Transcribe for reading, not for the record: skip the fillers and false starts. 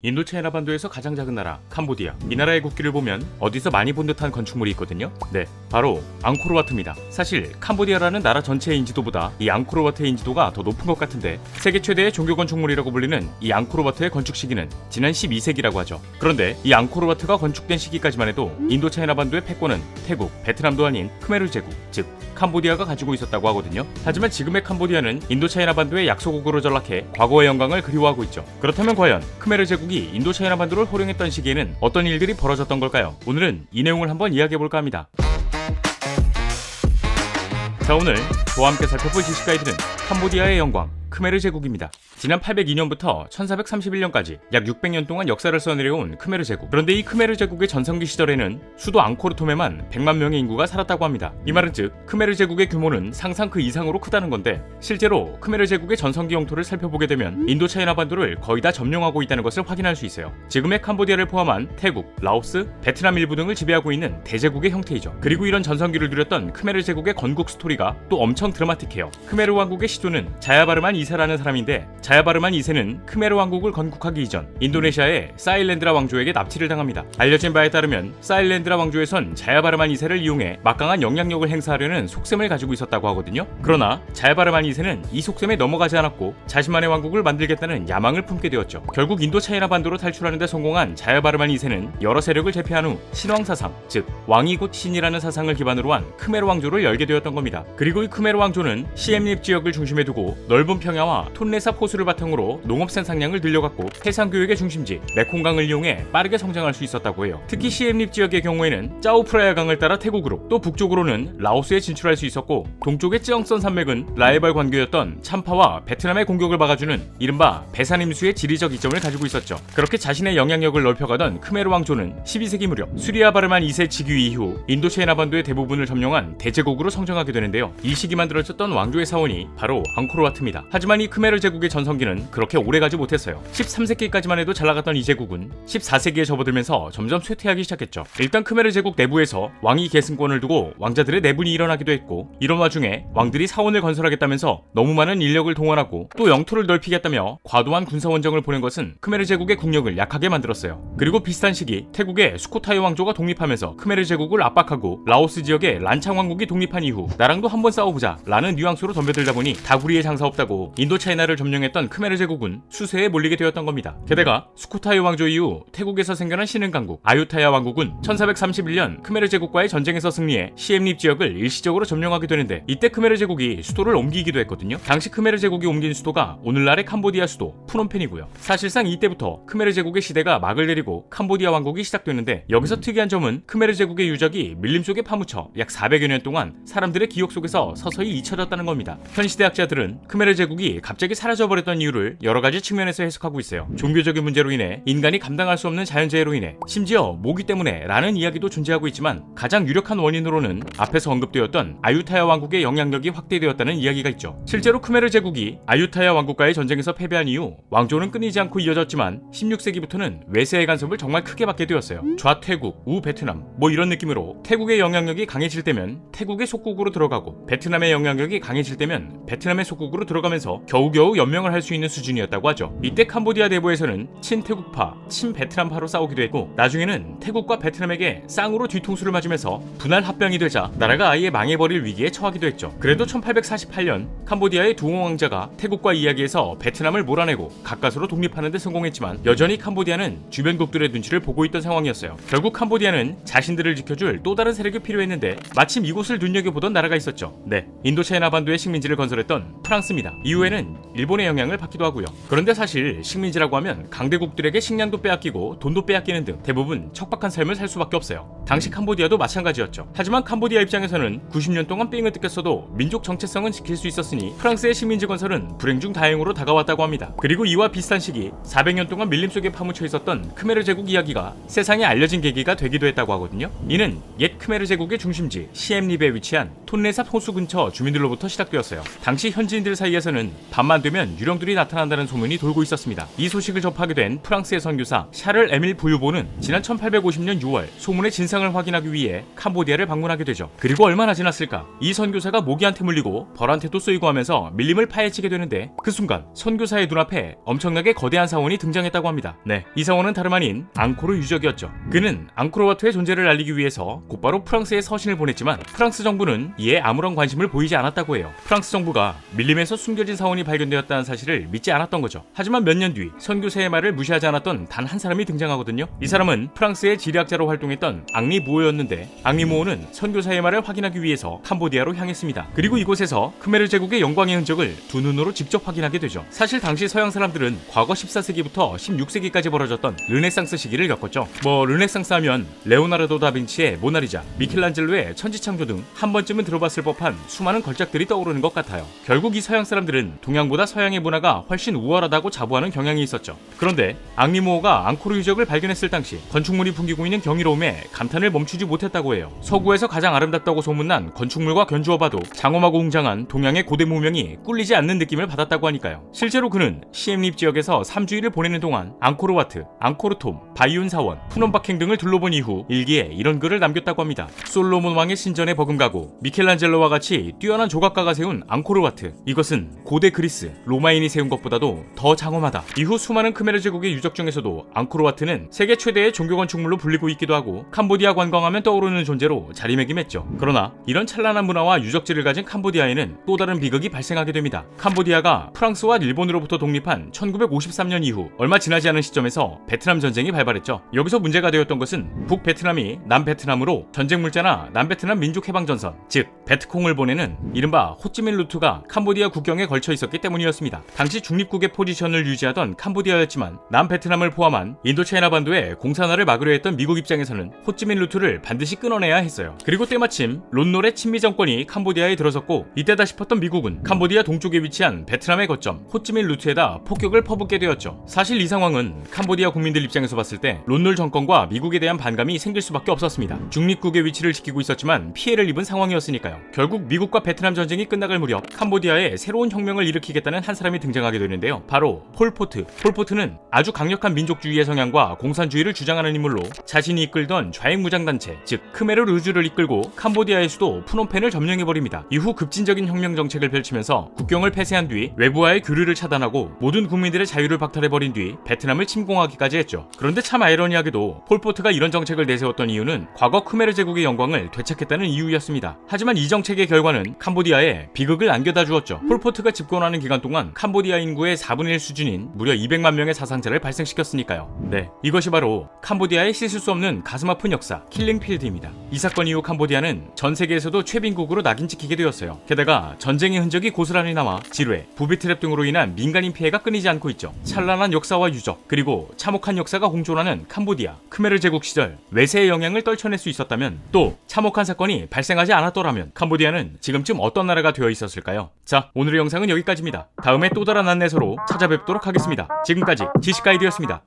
인도차이나 반도에서 가장 작은 나라 캄보디아. 이 나라의 국기를 보면 어디서 많이 본 듯한 건축물이 있거든요. 네, 바로 앙코르와트입니다. 사실 캄보디아라는 나라 전체의 인지도보다 이 앙코르와트의 인지도가 더 높은 것 같은데, 세계 최대의 종교 건축물이라고 불리는 이 앙코르와트의 건축 시기는 지난 12세기라고 하죠. 그런데 이 앙코르와트가 건축된 시기까지만 해도 인도차이나 반도의 패권은 태국, 베트남도 아닌 크메르 제국, 즉 캄보디아가 가지고 있었다고 하거든요. 하지만 지금의 캄보디아는 인도차이나 반도의 약소국으로 전락해 과거의 영광을 그리워하고 있죠. 그렇다면 과연 크메르 제국이 인도차이나 반도를 호령했던 시기에는 어떤 일들이 벌어졌던 걸까요? 오늘은 이 내용을 한번 이야기해볼까 합니다. 자, 오늘 저와 함께 살펴볼 지식 가이드는 캄보디아의 영광 크메르 제국입니다. 지난 802년부터 1431년까지 약 600년 동안 역사를 써내려온 크메르 제국. 그런데 이 크메르 제국의 전성기 시절에는 수도 앙코르톰에만 100만 명의 인구가 살았다고 합니다. 이 말은 즉 크메르 제국의 규모는 상상 그 이상으로 크다는 건데, 실제로 크메르 제국의 전성기 영토를 살펴보게 되면 인도차이나 반도를 거의 다 점령하고 있다는 것을 확인할 수 있어요. 지금의 캄보디아를 포함한 태국, 라오스, 베트남 일부 등을 지배하고 있는 대제국의 형태이죠. 그리고 이런 전성기를 누렸던 크메르 제국의 건국 스토리가 또 엄청 드라마틱해요. 크메르 왕국의 시조는 자야바르만 2세라는 사람인데, 자야바르만 2세는 크메르 왕국을 건국하기 이전 인도네시아의 사일랜드라 왕조에게 납치를 당합니다. 알려진 바에 따르면 사일랜드라 왕조에선 자야바르만 2세를 이용해 막강한 영향력을 행사하려는 속셈을 가지고 있었다고 하거든요. 그러나 자야바르만 2세는 이 속셈에 넘어가지 않았고 자신만의 왕국을 만들겠다는 야망을 품게 되었죠. 결국 인도차이나 반도로 탈출하는 데 성공한 자야바르만 2세는 여러 세력을 제패한 후 신왕사상, 즉 왕이 곧 신이라는 사상을 기반으로 한 크메르 왕조를 열게 되었던 겁니다. 그리고 이 크메르 왕조는 시엠립 지역을 중심에 두고 넓은 평야와 톤레삽 호수를 바탕으로 농업 생산량을 늘려갔고, 해상 교육의 중심지 메콩강을 이용해 빠르게 성장할 수 있었다고 해요. 특히 시엠립 지역의 경우에는 짜오프라야 강을 따라 태국으로, 또 북쪽으로는 라오스에 진출할 수 있었고, 동쪽의 쯔엉선 산맥은 라이벌 관계였던 참파와 베트남의 공격을 막아주는 이른바 배산임수의 지리적 이점을 가지고 있었죠. 그렇게 자신의 영향력을 넓혀가던 크메르 왕조는 12세기 무렵 수리아바르만 2세 즉위 이후 인도차이나 반도의 대부분을 점령한 대제국으로 성장하게 되는데요. 이 시기 만들어졌던 왕조의 사원이 바로 앙코르와트입니다. 하지만 이 크메르 제국의 전성기는 그렇게 오래가지 못했어요. 13세기까지만 해도 잘나갔던 이 제국은 14세기에 접어들면서 점점 쇠퇴하기 시작했죠. 일단 크메르 제국 내부에서 왕위 계승권을 두고 왕자들의 내분이 일어나기도 했고, 이런 와중에 왕들이 사원을 건설하겠다면서 너무 많은 인력을 동원하고 또 영토를 넓히겠다며 과도한 군사원정을 보낸 것은 크메르 제국의 국력을 약하게 만들었어요. 그리고 비슷한 시기 태국의 수코타이 왕조가 독립하면서 크메르 제국을 압박하고, 라오스 지역의 란창 왕국이 독립한 이후 나랑도 한번 싸워보자 라는 뉘앙스로 덤벼들다 보니 다구리에 장사 없다고 인도차이나를 점령했던 크메르 제국은 수세에 몰리게 되었던 겁니다. 게다가 수코타이 왕조 이후 태국에서 생겨난 신흥 강국 아유타야 왕국은 1431년 크메르 제국과의 전쟁에서 승리해 시엠립 지역을 일시적으로 점령하게 되는데, 이때 크메르 제국이 수도를 옮기기도 했거든요. 당시 크메르 제국이 옮긴 수도가 오늘날의 캄보디아 수도 푸놈펜이고요. 사실상 이때부터 크메르 제국의 시대가 막을 내리고 캄보디아 왕국이 시작되는데, 여기서 특이한 점은 크메르 제국의 유적이 밀림 속에 파묻혀 약 400여 년 동안 사람들의 기억 속에서 서서히 잊혀졌다는 겁니다. 현 시대학자들은 크메르 제국이 갑자기 사라져버렸던 이유를 여러 가지 측면에서 해석하고 있어요. 종교적인 문제로 인해, 인간이 감당할 수 없는 자연재해로 인해, 심지어 모기 때문에 라는 이야기도 존재하고 있지만, 가장 유력한 원인으로는 앞에서 언급되었던 아유타야 왕국의 영향력이 확대되었다는 이야기가 있죠. 실제로 크메르 제국이 아유타야 왕국과의 전쟁에서 패배한 이후 왕조는 끊이지 않고 이어졌지만 16세기부터는 외세의 간섭을 정말 크게 받게 되었어요. 좌태국, 우베트남 뭐 이런 느낌으로 태국의 영향력이 강해질 때면 태국의 속국으로 들어가고, 베트남의 영향력이 강해질 때면 베트남의 속국으로 들어가면서 겨우겨우 연명을 할 수 있는 수준이었다고 하죠. 이때 캄보디아 내부에서는 친태국파, 친베트남파로 싸우기도 했고, 나중에는 태국과 베트남에게 쌍으로 뒤통수를 맞으면서 분할 합병이 되자 나라가 아예 망해버릴 위기에 처하기도 했죠. 그래도 1848년 캄보디아의 두옹 왕자가 태국과 이야기해서 베트남을 몰아내고 가까스로 독립하는 데 성공했지만, 여전히 캄보디아는 주변국들의 눈치를 보고 있던 상황이었어요. 결국 캄보디아는 자신들을 지켜줄 또 다른 세력이 필요했는데, 마침 이곳을 눈여겨보던 나라가 있었죠. 네, 인도차이나 반도의 식민지를 건설했던 프랑스입니다. 이후에는 일본의 영향을 받기도 하고요. 그런데 사실 식민지라고 하면 강대국들에게 식량도 빼앗기고 돈도 빼앗기는 등 대부분 척박한 삶을 살 수밖에 없어요. 당시 캄보디아도 마찬가지였죠. 하지만 캄보디아 입장에서는 90년 동안 삥을 뜯겼어도 민족 정체성은 지킬 수 있었으니 프랑스의 식민지 건설은 불행 중 다행으로 다가왔다고 합니다. 그리고 이와 비슷한 시기 400년 동안 밀림 속에 파묻혀 있었던 크메르 제국 이야기가 세상에 알려진 계기가 되기도 했다고 하거든요. 이는 옛 크메르 제국의 중심지 시엠립에 위치한 톤레삽 호수 근처 주민들로부터 시작되었어요. 당시 당시 현지인들 사이에서는 밤만 되면 유령들이 나타난다는 소문이 돌고 있었습니다. 이 소식을 접하게 된 프랑스의 선교사 샤를 에밀 부유보는 지난 1850년 6월 소문의 진상을 확인하기 위해 캄보디아를 방문하게 되죠. 그리고 얼마나 지났을까? 이 선교사가 모기한테 물리고 벌한테도 쏘이고 하면서 밀림을 파헤치게 되는데 그 순간 선교사의 눈앞에 엄청나게 거대한 사원이 등장했다고 합니다. 네, 이 사원은 다름 아닌 앙코르 유적이었죠. 그는 앙코르와트의 존재를 알리기 위해서 곧바로 프랑스에 서신을 보냈지만 프랑스 정부는 이에 아무런 관심을 보이지 않았다고 해요. 프랑스 정부가 밀림에서 숨겨진 사원이 발견되었다는 사실을 믿지 않았던 거죠. 하지만 몇 년 뒤 선교사의 말을 무시하지 않았던 단 한 사람이 등장하거든요. 이 사람은 프랑스의 지리학자로 활동했던 앙리 모어였는데 앙리 모어는 선교사의 말을 확인하기 위해서 캄보디아로 향했습니다. 그리고 이곳에서 크메르 제국의 영광의 흔적을 두 눈으로 직접 확인하게 되죠. 사실 당시 서양 사람들은 과거 14세기부터 16세기까지 벌어졌던 르네상스 시기를 겪었죠. 르네상스 하면 레오나르도 다빈치의 모나리자, 미켈란젤로의 천지창조 등 한 번쯤은 들어봤을 법한 수많은 걸작들이 떠오르는 것 같아요. 결국 이 서양 사람들은 동양보다 서양의 문화가 훨씬 우월하다고 자부하는 경향이 있었죠. 그런데 앙리 모어가 앙코르 유적을 발견했을 당시 건축물이 풍기고 있는 경이로움에 감탄을 멈추지 못했다고 해요. 서구에서 가장 아름답다고 소문난 건축물과 견주어봐도 장엄하고 웅장한 동양의 고대 문명이 꿀리지 않는 느낌을 받았다고 하니까요. 실제로 그는 시엠립 지역에서 3주일을 보내는 동안 앙코르와트, 앙코르톰, 바이온 사원, 푸놈바행 등을 둘러본 이후 일기에 이런 글을 남겼다고 합니다. 솔로몬 왕의 신전에 버금가고 미켈란젤로와 같이 뛰어난 조각가가 세운 앙코르와트, 이것은 고대 그리스, 로마인이 세운 것보다도 더 장엄하다. 이후 수많은 크메르 제국의 유적 중에서도 앙코르와트는 세계 최대의 종교 건축물로 불리고 있기도 하고 캄보디아 관광하면 떠오르는 존재로 자리매김했죠. 그러나 이런 찬란한 문화와 유적지를 가진 캄보디아에는 또 다른 비극이 발생하게 됩니다. 캄보디아가 프랑스와 일본으로부터 독립한 1953년 이후 얼마 지나지 않은 시점에서 베트남 전쟁이 발발했죠. 여기서 문제가 되었던 것은 북베트남이 남베트남으로 전쟁 물자나 남베트남 민족해방전선, 즉 베트콩을 보내는 이른바 호찌민 루트가 캄보디아 국경에 걸쳐 있었기 때문이었습니다. 당시 중립국의 포지션을 유지하던 캄보디아였지만 남베트남을 포함한 인도차이나 반도의 공산화를 막으려 했던 미국 입장에서는 호찌민 루트를 반드시 끊어내야 했어요. 그리고 때마침 론노의 친미 정권이 캄보디아에 들어섰고 이때다 싶었던 미국은 캄보디아 동쪽에 위치한 베트남의 거점 호찌민 루트에다 폭격을 퍼붓게 되었죠. 사실 이 상황은 캄보디아 국민들 입장에서 봤을 때 론놀 정권과 미국에 대한 반감이 생길 수밖에 없었습니다. 중립국의 위치를 지키고 있었지만 피해를 입은 상황이었으니까요. 결국 미국과 베트남 전쟁이 끝나갈 무렵 캄보디아에 새로운 혁명을 일으키겠다는 한 사람이 등장하게 되는데요. 바로 폴포트. 폴포트는 아주 강력한 민족주의의 성향과 공산주의를 주장하는 인물로 자신이 이끌던 좌익무장단체 즉 크메르 르주를 이끌고 캄보디아의 수도 푸놈펜을 점령해버립니다. 이후 급진적인 혁명 정책을 펼치면서 국경을 폐쇄한 뒤 외부와의 교류를 차단하고 모든 국민들의 자유를 박탈해버린 뒤 베트남을 침공하기까지 했죠. 그런데 참 아이러니하게도 폴포트가 이런 정책을 내세웠던 이유는 과거 크메르 제국의 영광을 되찾겠다는 이유였습니다. 하지만 이 정책의 결과는 캄보디아에 비극을 안겨다 주었죠. 폴포트가 집권하는 기간 동안 캄보디아 인구의 4분의 1 수준인 무려 200만 명의 사상자를 발생시켰으니까요. 네, 이것이 바로 캄보디아의 씻을 수 없는 가슴 아픈 역사, 킬링필드입니다. 이 사건 이후 캄보디아는 전 세계에서도 최빈국으로 낙인 찍히게 되었어요. 게다가 전쟁의 흔적이 고스란히 남아 지뢰, 부비트랩 등으로 인한 민간인 피해가 끊이지 않고 있죠. 찬란한 역사와 유적, 그리고 참혹한 역사가 공존하는 캄보디아, 크메르 제국 시절 외세의 영향을 떨쳐낼 수 있었다면 또 참혹한 사건이 발생하지 않았더라면 캄보디아는 지금쯤 어떤 나라가 되어 있었을까요? 자, 오늘의 영상은 여기까지입니다. 다음에 또 다른 안내서로 찾아뵙도록 하겠습니다. 지금까지 지식가이드였습니다.